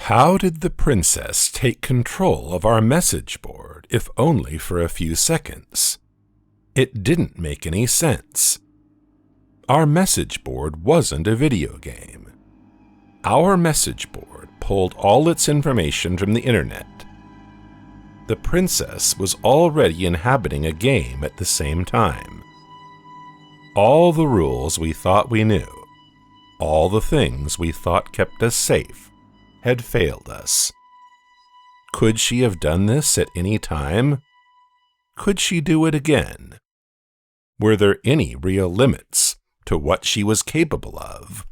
How did the princess take control of our message board, if only for a few seconds? It didn't make any sense. Our message board wasn't a video game. Our message board pulled all its information from the internet. The princess was already inhabiting a game at the same time. All the rules we thought we knew, all the things we thought kept us safe, had failed us. Could she have done this at any time? Could she do it again? Were there any real limits to what she was capable of?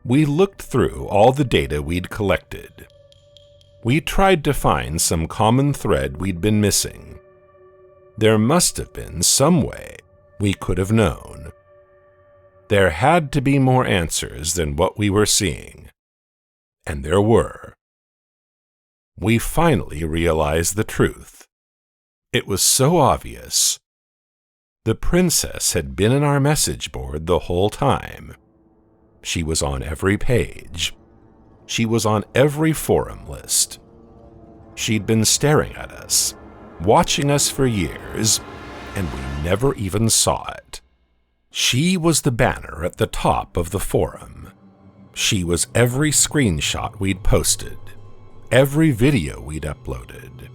We looked through all the data we'd collected. We tried to find some common thread we'd been missing. There must have been some way we could have known. There had to be more answers than what we were seeing. And there were. We finally realized the truth. It was so obvious. The princess had been in our message board the whole time. She was on every page. She was on every forum list. She'd been staring at us, watching us for years, and we never even saw it. She was the banner at the top of the forum. She was every screenshot we'd posted, every video we'd uploaded,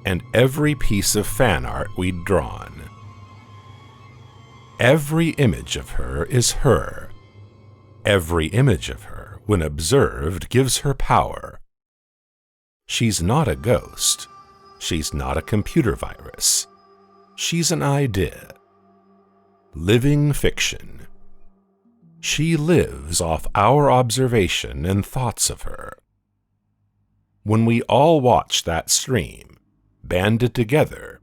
and every piece of fan art we'd drawn. Every image of her is her. Every image of her, when observed, gives her power. She's not a ghost. She's not a computer virus. She's an idea. Living fiction. She lives off our observation and thoughts of her. When we all watched that stream, banded together,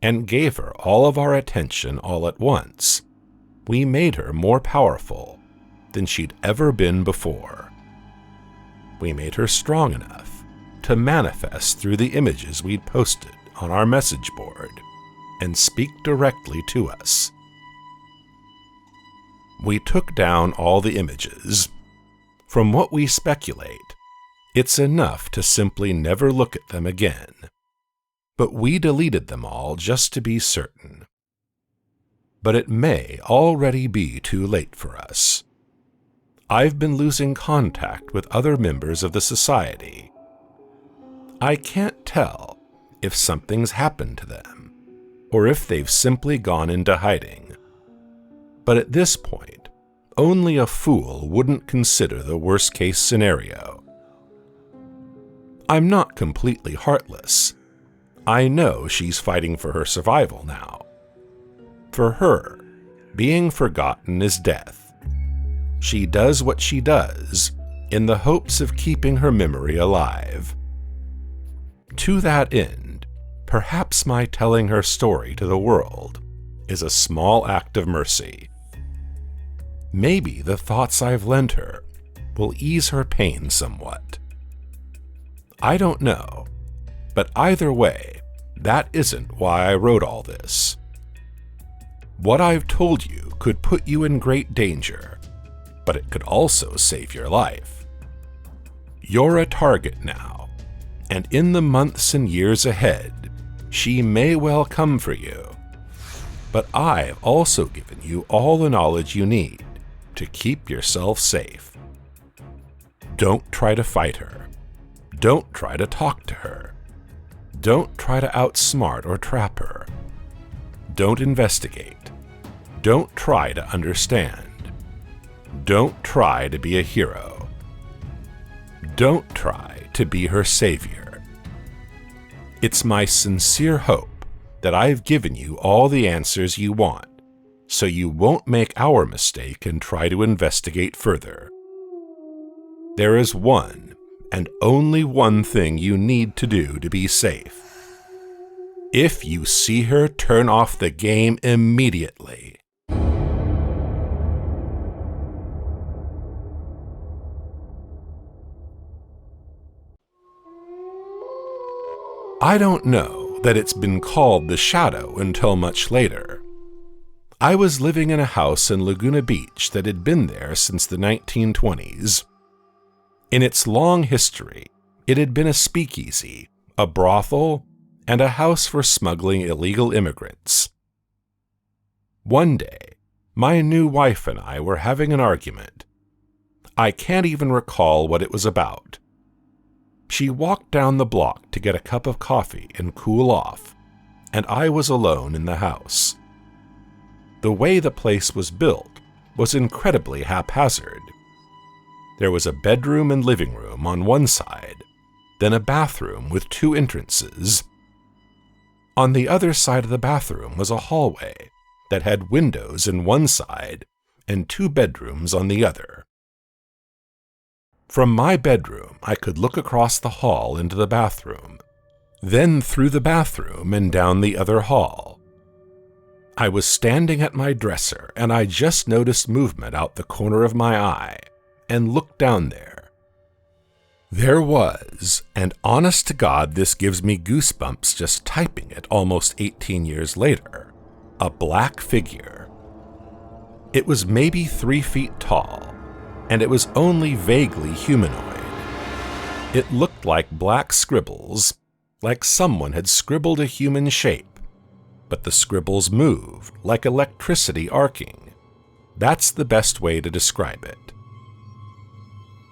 and gave her all of our attention all at once, we made her more powerful than she'd ever been before. We made her strong enough to manifest through the images we'd posted on our message board and speak directly to us. We took down all the images. From what we speculate, it's enough to simply never look at them again. But we deleted them all just to be certain. But it may already be too late for us. I've been losing contact with other members of the society. I can't tell if something's happened to them, or if they've simply gone into hiding. But at this point, only a fool wouldn't consider the worst-case scenario. I'm not completely heartless. I know she's fighting for her survival now. For her, being forgotten is death. She does what she does in the hopes of keeping her memory alive. To that end, perhaps my telling her story to the world is a small act of mercy. Maybe the thoughts I've lent her will ease her pain somewhat. I don't know, but either way, that isn't why I wrote all this. What I've told you could put you in great danger, but it could also save your life. You're a target now, and in the months and years ahead, she may well come for you. But I've also given you all the knowledge you need to keep yourself safe. Don't try to fight her. Don't try to talk to her. Don't try to outsmart or trap her. Don't investigate. Don't try to understand. Don't try to be a hero. Don't try to be her savior. It's my sincere hope that I've given you all the answers you want, so you won't make our mistake and try to investigate further. There is one and only one thing you need to do to be safe. If you see her, turn off the game immediately. I don't know that it's been called the Shadow until much later. I was living in a house in Laguna Beach that had been there since the 1920s. In its long history, it had been a speakeasy, a brothel, and a house for smuggling illegal immigrants. One day, my new wife and I were having an argument. I can't even recall what it was about. She walked down the block to get a cup of coffee and cool off, and I was alone in the house. The way the place was built was incredibly haphazard. There was a bedroom and living room on one side, then a bathroom with 2 entrances. On the other side of the bathroom was a hallway that had windows in one side and 2 bedrooms on the other. From my bedroom, I could look across the hall into the bathroom, then through the bathroom and down the other hall. I was standing at my dresser, and I just noticed movement out the corner of my eye and looked down there. There was, and honest to God, this gives me goosebumps just typing it almost 18 years later, a black figure. It was maybe 3 feet tall, and it was only vaguely humanoid. It looked like black scribbles, like someone had scribbled a human shape, but the scribbles moved like electricity arcing. That's the best way to describe it.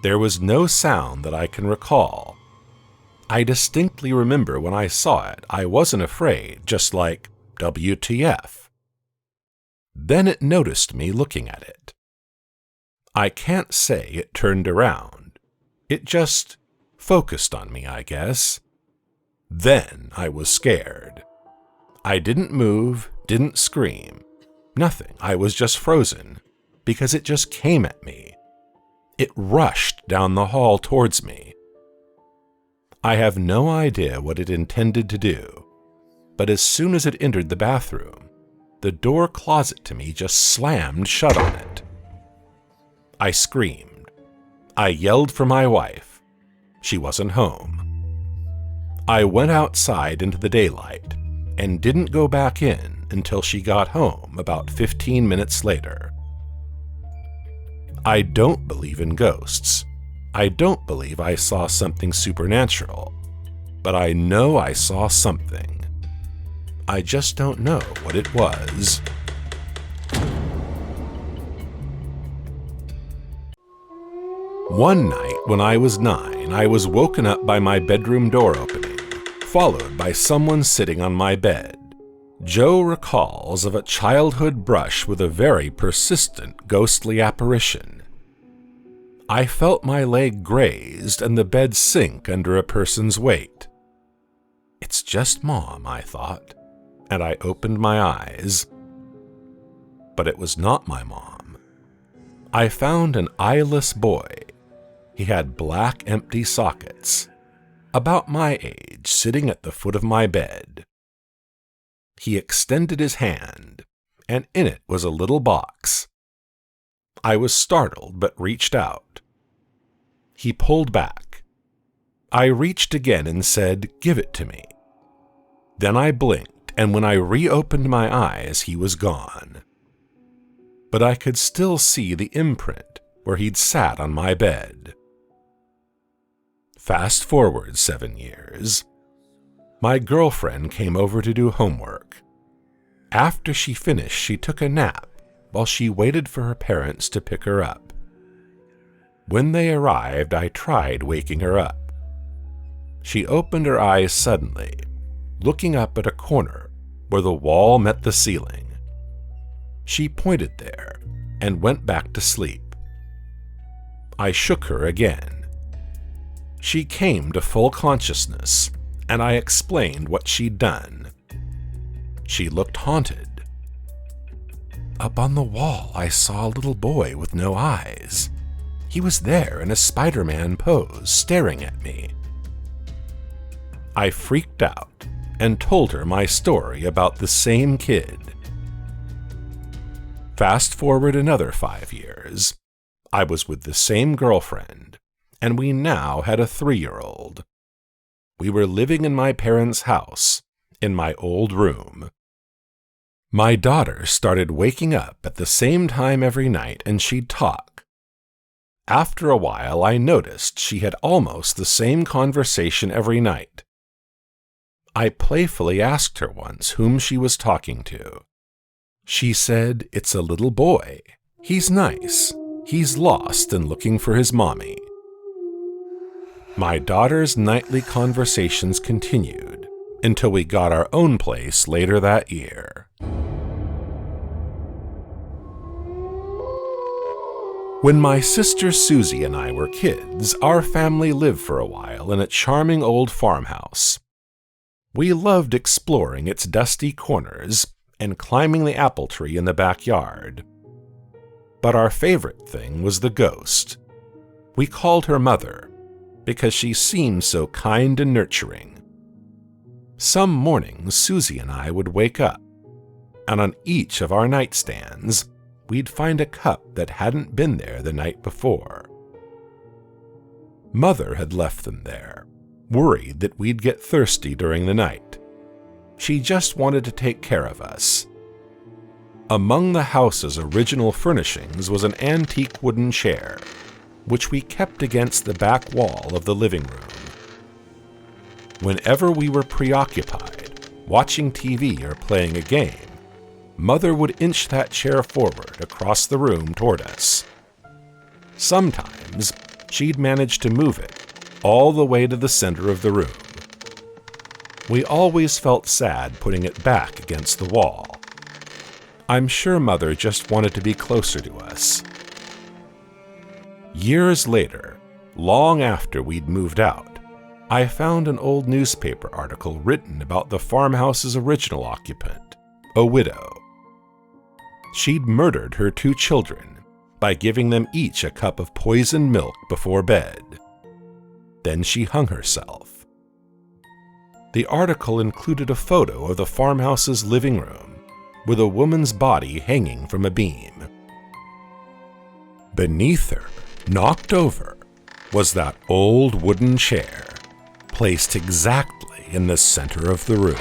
There was no sound that I can recall. I distinctly remember when I saw it, I wasn't afraid, just like, WTF. Then it noticed me looking at it. I can't say it turned around. It just focused on me, I guess. Then I was scared. I didn't move, didn't scream, nothing. I was just frozen, because it just came at me. It rushed down the hall towards me. I have no idea what it intended to do, but as soon as it entered the bathroom, the door closet to me just slammed shut on it. I screamed. I yelled for my wife. She wasn't home. I went outside into the daylight and didn't go back in until she got home about 15 minutes later. I don't believe in ghosts. I don't believe I saw something supernatural, but I know I saw something. I just don't know what it was. One night when I was 9, I was woken up by my bedroom door opening, followed by someone sitting on my bed. Joe recalls of a childhood brush with a very persistent ghostly apparition. I felt my leg grazed and the bed sink under a person's weight. It's just Mom, I thought, and I opened my eyes. But it was not my mom. I found an eyeless boy. He had black empty sockets, about my age, sitting at the foot of my bed. He extended his hand, and in it was a little box. I was startled, but reached out. He pulled back. I reached again and said, "Give it to me." Then I blinked, and when I reopened my eyes, he was gone. But I could still see the imprint where he'd sat on my bed. Fast forward 7 years. My girlfriend came over to do homework. After she finished, she took a nap while she waited for her parents to pick her up. When they arrived, I tried waking her up. She opened her eyes suddenly, looking up at a corner where the wall met the ceiling. She pointed there and went back to sleep. I shook her again. She came to full consciousness, and I explained what she'd done. She looked haunted. Up on the wall, I saw a little boy with no eyes. He was there in a Spider-Man pose, staring at me. I freaked out and told her my story about the same kid. Fast forward another 5 years. I was with the same girlfriend, and we now had a 3-year-old. We were living in my parents' house, in my old room. My daughter started waking up at the same time every night and she'd talk. After a while, I noticed she had almost the same conversation every night. I playfully asked her once whom she was talking to. She said, "It's a little boy. He's nice. He's lost and looking for his mommy." My daughter's nightly conversations continued until we got our own place later that year. When my sister Susie and I were kids, our family lived for a while in a charming old farmhouse. We loved exploring its dusty corners and climbing the apple tree in the backyard. But our favorite thing was the ghost. We called her Mother because she seemed so kind and nurturing. Some mornings, Susie and I would wake up, and on each of our nightstands, we'd find a cup that hadn't been there the night before. Mother had left them there, worried that we'd get thirsty during the night. She just wanted to take care of us. Among the house's original furnishings was an antique wooden chair, which we kept against the back wall of the living room. Whenever we were preoccupied, watching TV or playing a game, Mother would inch that chair forward across the room toward us. Sometimes she'd manage to move it all the way to the center of the room. We always felt sad putting it back against the wall. I'm sure Mother just wanted to be closer to us. Years later, long after we'd moved out, I found an old newspaper article written about the farmhouse's original occupant, a widow. She'd murdered her 2 children by giving them each a cup of poisoned milk before bed. Then she hung herself. The article included a photo of the farmhouse's living room with a woman's body hanging from a beam. Beneath her, knocked over, was that old wooden chair, placed exactly in the center of the room.